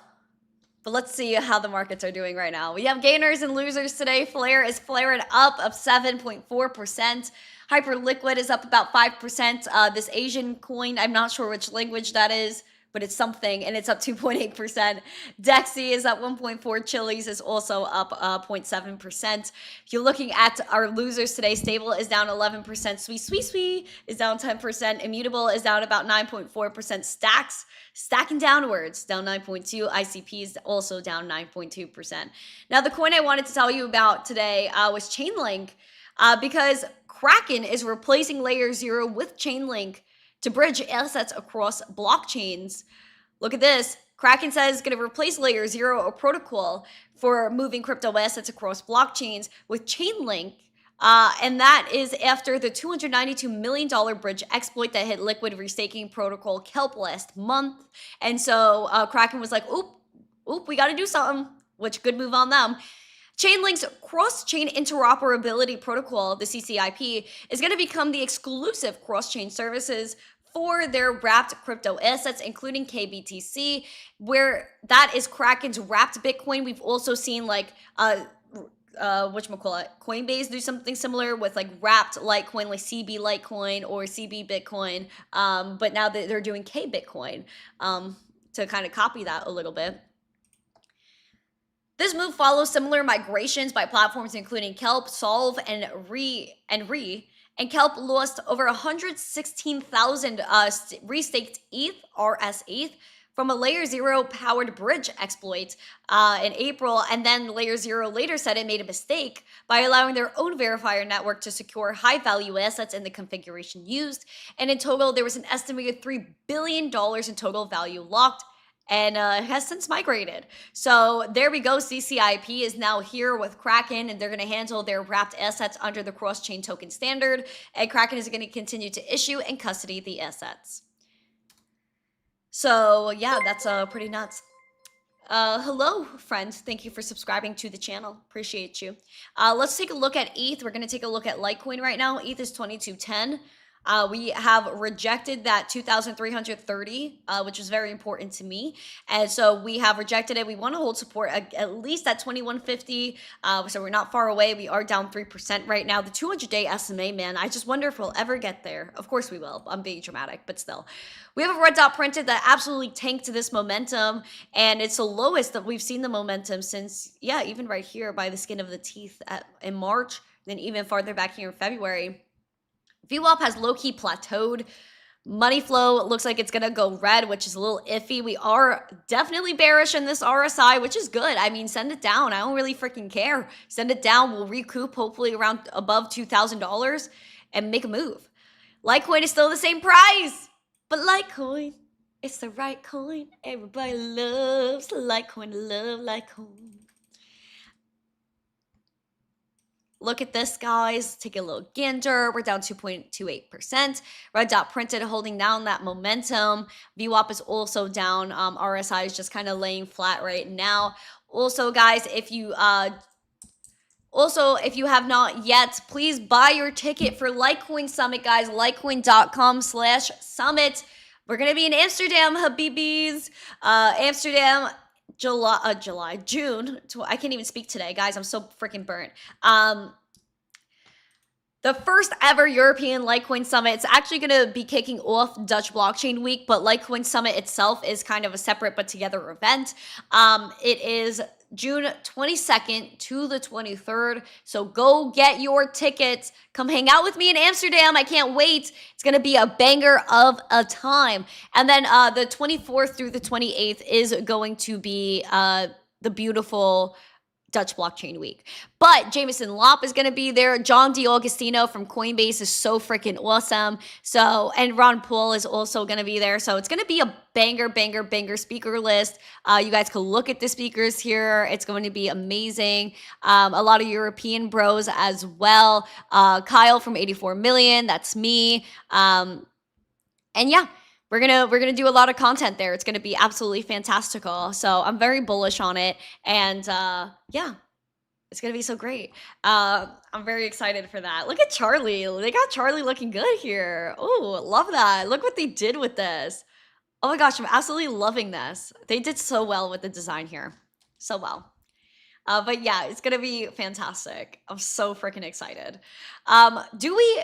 [SPEAKER 2] But let's see how the markets are doing right now. We have gainers and losers today. Flare is flaring up 7.4%. Hyperliquid is up about 5%. This Asian coin, I'm not sure which language that is, but it's something, and it's up 2.8%. Dexy is up 1.4%. Chili's is also up 0.7%. If you're looking at our losers today, Stable is down 11%. Sweet is down 10%. Immutable is down about 9.4%. Stacks stacking downwards, down 9.2%. ICP is also down 9.2%. Now, the coin I wanted to tell you about today was Chainlink, because Kraken is replacing Layer 0 with Chainlink to bridge assets across blockchains. Look at this. Kraken says it's going to replace Layer 0, a protocol for moving crypto assets across blockchains, with Chainlink. And that is after the $292 million bridge exploit that hit Liquid restaking protocol Kelp last month. And so Kraken was like, oop, we got to do something, which good move on them. Chainlink's cross-chain interoperability protocol, the CCIP, is going to become the exclusive cross-chain services for their wrapped crypto assets, including KBTC, where that is Kraken's wrapped Bitcoin. We've also seen like whatchamacallit, Coinbase do something similar with like wrapped Litecoin, like CB Litecoin or CB Bitcoin. But now they're doing K Bitcoin to kind of copy that a little bit. This move follows similar migrations by platforms including Kelp, Solve, and Re. And Kelp lost over 116,000 restaked ETH, RS ETH, from a Layer 0 powered bridge exploit in April. And then Layer 0 later said it made a mistake by allowing their own verifier network to secure high value assets in the configuration used. And in total, there was an estimated $3 billion in total value locked, and has since migrated. So there we go. CCIP is now here with Kraken, and they're going to handle their wrapped assets under the cross-chain token standard. And Kraken is going to continue to issue and custody the assets. So yeah, that's pretty nuts. Hello, friends. Thank you for subscribing to the channel. Appreciate you. Let's take a look at ETH. We're going to take a look at Litecoin right now. ETH is 2210. We have rejected that 2,330, which is very important to me. And so we have rejected it. We want to hold support at least at 2,150. So we're not far away. We are down 3% right now. The 200-day SMA, man, I just wonder if we'll ever get there. Of course we will. I'm being dramatic, but still. We have a red dot printed that absolutely tanked this momentum. And it's the lowest that we've seen the momentum since, yeah, even right here by the skin of the teeth in March, then even farther back here in February. VWAP has low-key plateaued. Money flow looks like it's going to go red, which is a little iffy. We are definitely bearish in this RSI, which is good. I mean, send it down. I don't really freaking care. Send it down. We'll recoup hopefully around above $2,000 and make a move. Litecoin is still the same price, but Litecoin, it's the right coin. Everybody loves Litecoin. Love Litecoin. Look at this, guys. Take a little gander. We're down 2.28%. Red dot printed holding down that momentum. VWAP is also down. RSI is just kind of laying flat right now. Also, guys, if you have not yet, please buy your ticket for Litecoin Summit, guys. Litecoin.com/summit. We're going to be in Amsterdam, Habibis. Amsterdam, June. I can't even speak today, guys. I'm so freaking burnt. The first ever European Litecoin Summit. It's actually going to be kicking off Dutch Blockchain Week, but Litecoin Summit itself is kind of a separate but together event. It is June 22nd to the 23rd. So go get your tickets. Come hang out with me in Amsterdam. I can't wait. It's going to be a banger of a time. And then the 24th through the 28th is going to be the beautiful Dutch Blockchain Week. But Jameson Lopp is going to be there. John DiAugustino from Coinbase is so freaking awesome. So, and Ron Paul is also going to be there. So it's going to be a banger speaker list. You guys can look at the speakers here. It's going to be amazing. A lot of European bros as well. Kyle from 84 Million, that's me. And yeah, we're gonna do a lot of content there. It's gonna be absolutely fantastical. So I'm very bullish on it, and yeah, it's gonna be so great. I'm very excited for that. Look at Charlie. They got Charlie looking good here. Oh, love that. Look what they did with this. Oh my gosh, I'm absolutely loving this. They did so well with the design here, so well. But yeah, it's gonna be fantastic. I'm so freaking excited. Do we?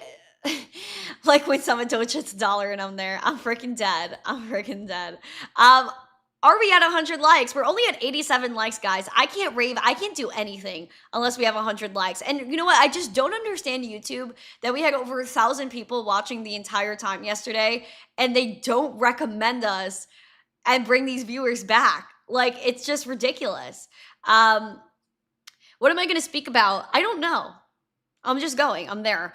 [SPEAKER 2] Like when someone Doge hits $1 and I'm there, I'm freaking dead. I'm freaking dead. Are we at 100 likes? We're only at 87 likes, guys. I can't rave. I can't do anything unless we have 100 likes. And you know what? I just don't understand YouTube that we had over 1,000 people watching the entire time yesterday, and they don't recommend us and bring these viewers back. Like, it's just ridiculous. What am I going to speak about? I don't know. I'm just going. I'm there.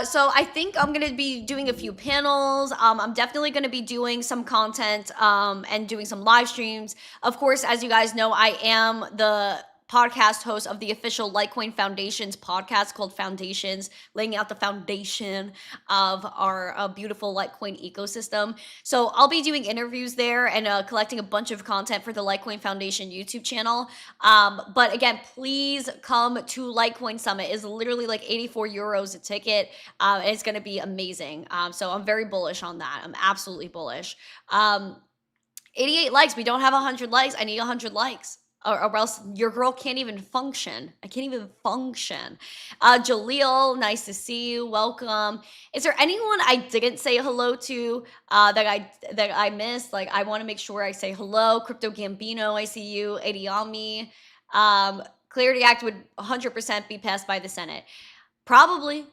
[SPEAKER 2] So I think I'm going to be doing a few panels. I'm definitely going to be doing some content and doing some live streams. Of course, as you guys know, I am the podcast host of the official Litecoin Foundations podcast called Foundations, laying out the foundation of our beautiful Litecoin ecosystem. So I'll be doing interviews there and collecting a bunch of content for the Litecoin Foundation YouTube channel. But again, please come to Litecoin Summit. It's literally like 84 euros a ticket. And it's going to be amazing. So I'm very bullish on that. I'm absolutely bullish. 88 likes. We don't have 100 likes. I need 100 likes. or else your girl can't even function. I can't even function. Jaleel, nice to see you. Welcome. Is there anyone I didn't say hello to that I missed? Like, I want to make sure I say hello. Crypto Gambino, I see you. Adiami. Clarity Act would 100% be passed by the Senate. Probably.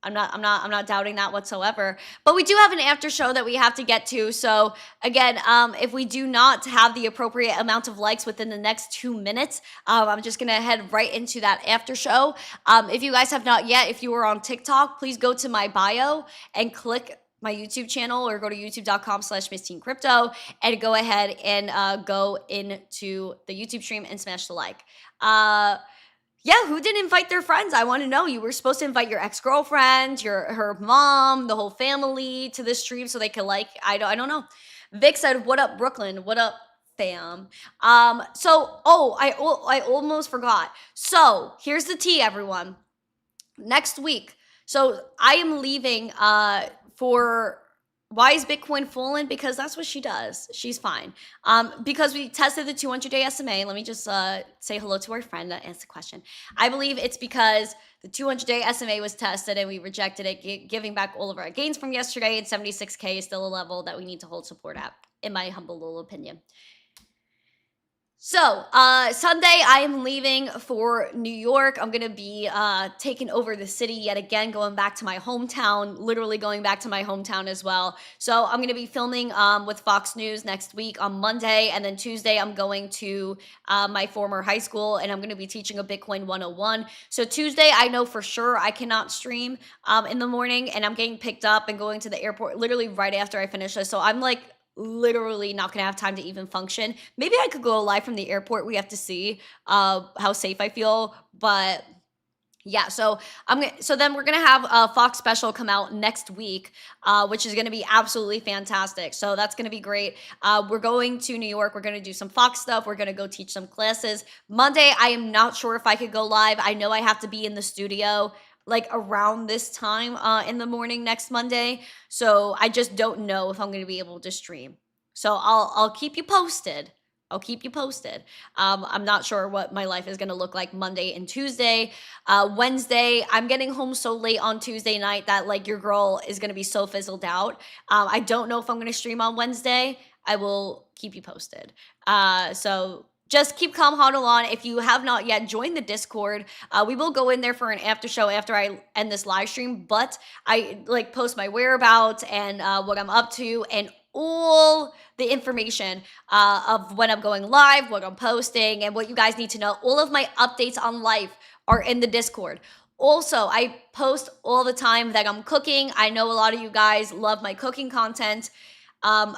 [SPEAKER 2] I'm not doubting that whatsoever. But we do have an after show that we have to get to. So again, if we do not have the appropriate amount of likes within the next 2 minutes, I'm just gonna head right into that after show. If you guys have not yet, if you are on TikTok, please go to my bio and click my YouTube channel, or go to youtube.com/missteencrypto and go ahead and go into the YouTube stream and smash the like. Yeah, who didn't invite their friends? I want to know. You were supposed to invite your ex-girlfriend, her mom, the whole family to this stream so they could like, I don't know. Vic said, what up, Brooklyn? What up, fam? I almost forgot. So here's the tea, everyone. Next week. So I am leaving for... Why is Bitcoin falling? Because that's what she does. She's fine. Because we tested the 200-day SMA. Let me just say hello to our friend that asked the question. I believe it's because the 200-day SMA was tested and we rejected it, giving back all of our gains from yesterday, and 76K is still a level that we need to hold support at, in my humble little opinion. So, Sunday, I am leaving for New York. I'm going to be taking over the city yet again, going back to my hometown, literally going back to my hometown as well. So, I'm going to be filming with Fox News next week on Monday, and then Tuesday, I'm going to my former high school, and I'm going to be teaching a Bitcoin 101. So, Tuesday, I know for sure I cannot stream in the morning, and I'm getting picked up and going to the airport literally right after I finish this. So, I'm like, literally not gonna have time to even function. Maybe I could go live from the airport. We have to see how safe I feel, but yeah, so then we're gonna have a Fox special come out next week, which is gonna be absolutely fantastic. So that's gonna be great. We're going to New York. We're gonna do some Fox stuff. We're gonna go teach some classes. Monday, I am not sure if I could go live. I know I have to be in the studio like around this time in the morning next Monday. So I just don't know if I'm going to be able to stream. So I'll keep you posted. I'm not sure what my life is going to look like Monday and Tuesday. Wednesday, I'm getting home so late on Tuesday night that like your girl is going to be so fizzled out. I don't know if I'm going to stream on Wednesday. I will keep you posted. So just keep calm, huddle on. If you have not yet joined the Discord, we will go in there for an after show after I end this live stream, but I like post my whereabouts and what I'm up to and all the information of when I'm going live, what I'm posting, and what you guys need to know. All of my updates on life are in the Discord. Also, I post all the time that I'm cooking. I know a lot of you guys love my cooking content. I'm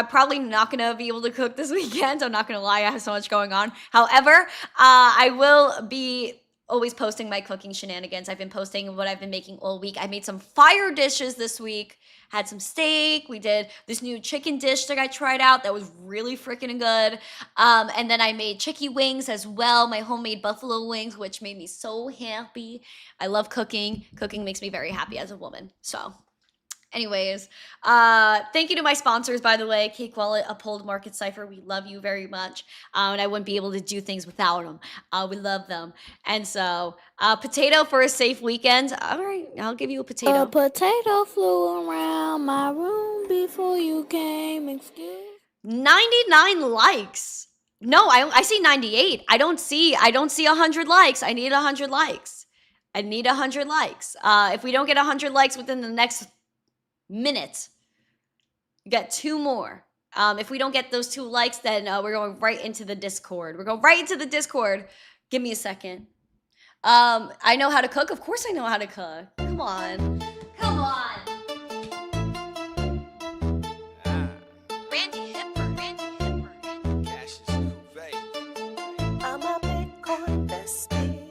[SPEAKER 2] probably not going to be able to cook this weekend. I'm not going to lie. I have so much going on. However, I will be always posting my cooking shenanigans. I've been posting what I've been making all week. I made some fire dishes this week. Had some steak. We did this new chicken dish that I tried out that was really freaking good. And then I made chicky wings as well, my homemade buffalo wings, which made me so happy. I love cooking. Cooking makes me very happy as a woman. So anyways, thank you to my sponsors, by the way, Cake Wallet, Uphold, Market Cipher. We love you very much. And I wouldn't be able to do things without them. We love them. And so, potato for a safe weekend. All right, I'll give you a potato.
[SPEAKER 8] A potato flew around my room before you came. Excuse
[SPEAKER 2] 99 likes. No, I see 98. I don't see 100 likes. I need 100 likes. If we don't get 100 likes within the next minute, you got 2 more. If we don't get those 2 likes, then we're going right into the Discord. Give me a second. I know how to cook. Of course I know how to cook. Come on.
[SPEAKER 3] Randi Hipper.
[SPEAKER 1] Cash is Couvé.
[SPEAKER 3] I'm a Bitcoin bestie.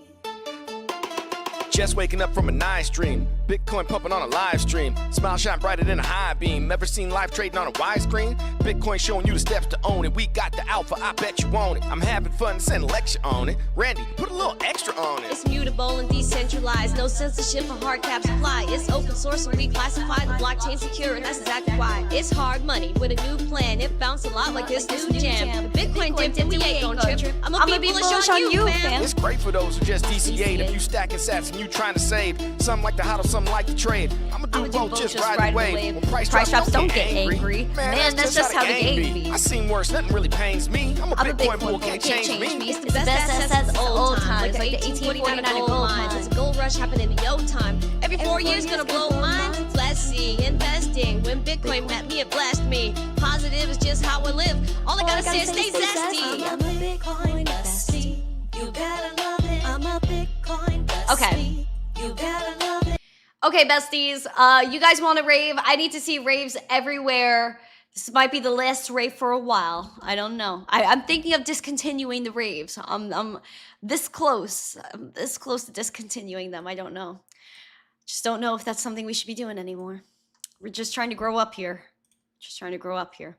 [SPEAKER 1] Just waking up from a nice dream. Bitcoin pumping on a live stream. Smile shine brighter than a high beam. Ever seen live trading on a widescreen? Bitcoin showing you the steps to own it. We got the alpha, I bet you want it. I'm having fun, send a lecture on it. Randy, put a little extra on it.
[SPEAKER 9] It's mutable and decentralized, no censorship or hard cap supply. It's open source and reclassified, the blockchain secure, and that's exactly why. It's hard money with a new plan. It bounced a lot like this new jam. The Bitcoin Bitcoin dipped and we ain't gon' trip. I'ma be bullish on you, fam.
[SPEAKER 1] It's great for those who just DCA'd. If you stacking sats and you trying to save, some like to hodl, some like to trade. I'ma do both, just ride the wave. When price drops, don't get angry. Man, that's just how the game be. I seen worse, nothing really pains me. I'm a Bitcoin bull, can't change me.
[SPEAKER 9] It's the best as old times, like the 1849 gold mines. There's a gold rush happening in yo time. Every 4 years gonna blow minds. Let's see, investing. When Bitcoin met me, it blessed me. Positive is just how I live. All I gotta say is stay zesty.
[SPEAKER 3] I'm a Bitcoin bestie. You gotta love it. I'm a Bitcoin bestie.
[SPEAKER 2] Okay.
[SPEAKER 3] You gotta love it.
[SPEAKER 2] Okay, besties, you guys want to rave? I need to see raves everywhere. This might be the last rave for a while. I don't know. I'm thinking of discontinuing the raves. I'm this close. I'm this close to discontinuing them. I don't know. Just don't know if that's something we should be doing anymore. We're just trying to grow up here. Just trying to grow up here.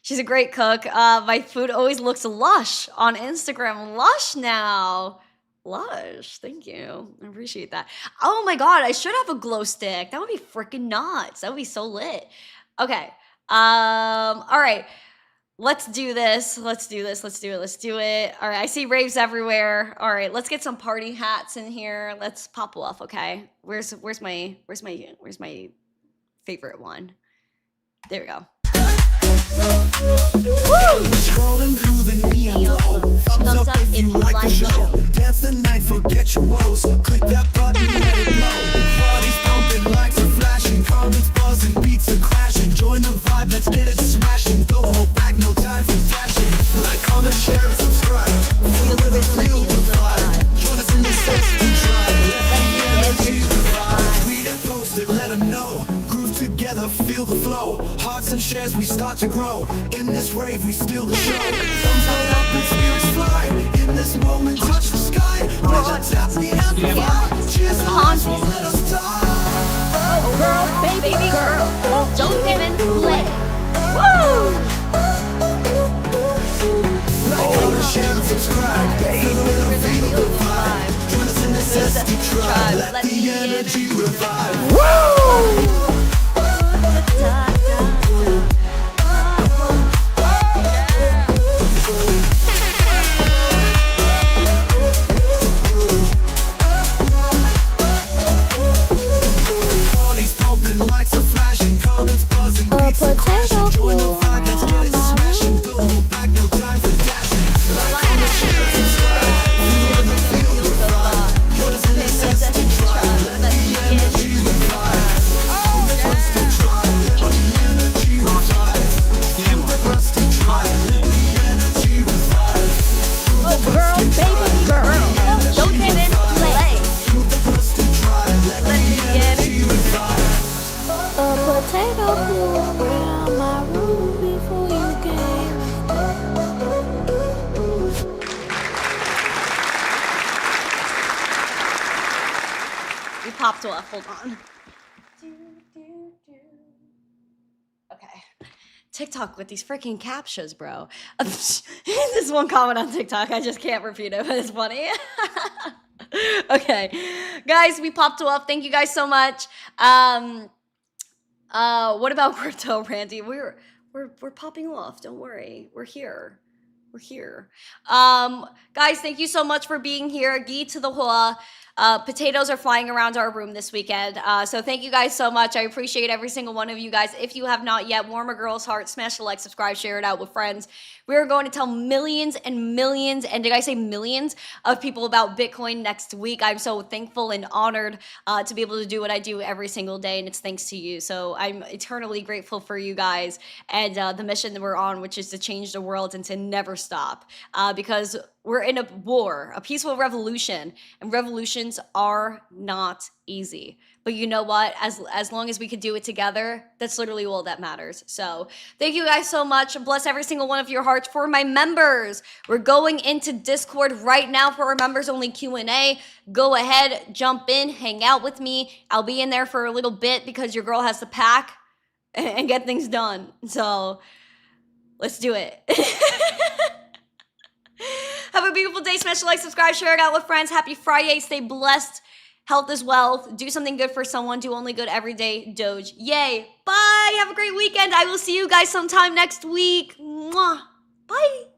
[SPEAKER 2] She's a great cook. My food always looks lush on Instagram. Lush now. Lush. Thank you. I appreciate that. Oh my God, I should have a glow stick. That would be freaking nuts. That would be so lit. Okay. All right. Let's do this. Let's do this. Let's do it. Let's do it. All right. I see raves everywhere. All right. Let's get some party hats in here. Let's pop off. Okay. Where's my favorite one? There we go. Woo!
[SPEAKER 4] Scrolling through the neon glow. Thumbs up if you like the show. Dance the night, forget your woes. Click that button, let it blow. Bodies pumping, lights are flashing, comments buzzing, beats are crashing. Join the vibe, let's get it smashing. Don't hold back, no time for flashing. Like, comment, share, and subscribe. Feel the vibe. Join us in the sexy tribe. Let the energy revive. Tweet and post it, let them know. Groove together, feel the flow. Hearts and shares, we start to grow. In this rave, we steal the show. Thumbs up and spirits fly. In this moment, touch the sky. Pleasure tap the amplifier. Cheers to us, won't let us die.
[SPEAKER 2] Oh, girl, baby girl, don't even play. Woo!
[SPEAKER 4] Like, comment, share, and subscribe. Feel the vibe. Join us in the zesty tribe. Let the energy revive.
[SPEAKER 2] Woo!
[SPEAKER 4] Lights are flashing, comments buzzing, beats are crashing. Join the vibe, let's get it smashing. Don't hold back, no time for dashing. Like, comment, share, and subscribe. Feel the vibe. Join us in the zesty tribe. Let the energy revive. The rusty tribe. Let the energy revive. The rusty tribe. Let the energy revive.
[SPEAKER 2] Oh, girl, baby girl, don't even play.
[SPEAKER 4] The rusty tribe. Let the energy revive.
[SPEAKER 8] A potato flew around my room before you came.
[SPEAKER 2] We popped off. Hold on. Okay. TikTok with these freaking captchas, bro. This one comment on TikTok. I just can't repeat it, but it's funny. Okay. Guys, we popped off. Thank you guys so much. What about crypto, Randy? We're popping off. Don't worry. We're here. We're here. Guys, thank you so much for being here. Gi to the hoa. Potatoes are flying around our room this weekend. So thank you guys so much. I appreciate every single one of you guys. If you have not yet, warm a girl's heart, smash the like, subscribe, share it out with friends. We're going to tell millions and millions, and did I say millions, of people about Bitcoin next week. I'm so thankful and honored to be able to do what I do every single day, and it's thanks to you. So I'm eternally grateful for you guys and the mission that we're on, which is to change the world and to never stop. Because we're in a war, a peaceful revolution, and revolutions are not easy. But you know what? As long as we could do it together, that's literally all that matters. So thank you guys so much. Bless every single one of your hearts. For my members, we're going into Discord right now for our members only Q&A. Go ahead, jump in, hang out with me. I'll be in there for a little bit because your girl has to pack and get things done. So let's do it. Have a beautiful day. Smash the like, subscribe, share it out with friends. Happy Friday. Stay blessed. Health is wealth. Do something good for someone. Do only good every day. Doge. Yay. Bye. Have a great weekend. I will see you guys sometime next week. Mwah. Bye.